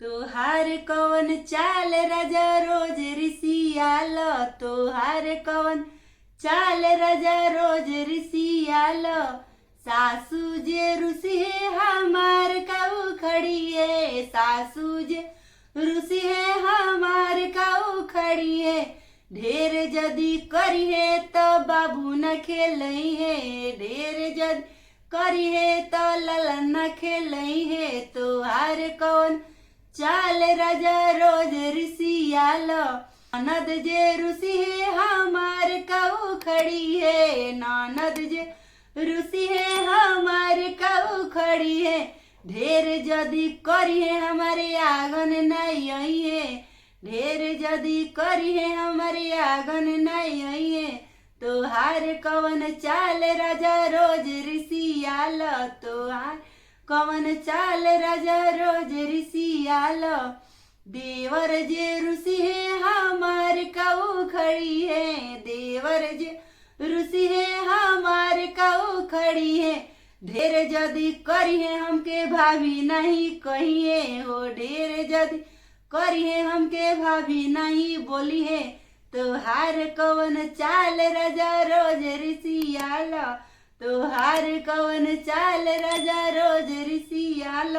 तोहार कवन चाल राजा रोज रिसियाल, तोहार कवन चाल राजा रोज रिसियाल। सासू जे रुसी है हमार काऊ खड़ी है, सासू जे रुसी है हमार काऊ खड़ी है। ढेर जदी करी है तो बाबू न खेलई है, ढेर जद करी है तो ललन न खेलई है। तोहार कवन चाल राजा रोज रिसियाल, ननद जे रुसी है हमार काऊ खड़ी है, ननद जे रुसी है हमार काऊ खड़ी है। ढेर जदी करी है हमारे आंगन नहीं आई है, ढेर जदी करी है हमारे आंगन नहीं आई है। तोहार कवन चाल राजा रोज रिसियाल, तोहार कवन चाल राजा रोज रिसियाल। देवर जे रुसी है हमार काऊ खड़ी है, देवर जे रुसी है हमार काऊ खड़ी है। ढेर जदी करी है हमके भाभी नहीं कहिए हो, ढेर जदी करी है हमके भाभी नहीं बोली है। तोहार कवन चाल राजा रोज रिसियाल, तोहार कवन चाल राजा रोज रिसियाल।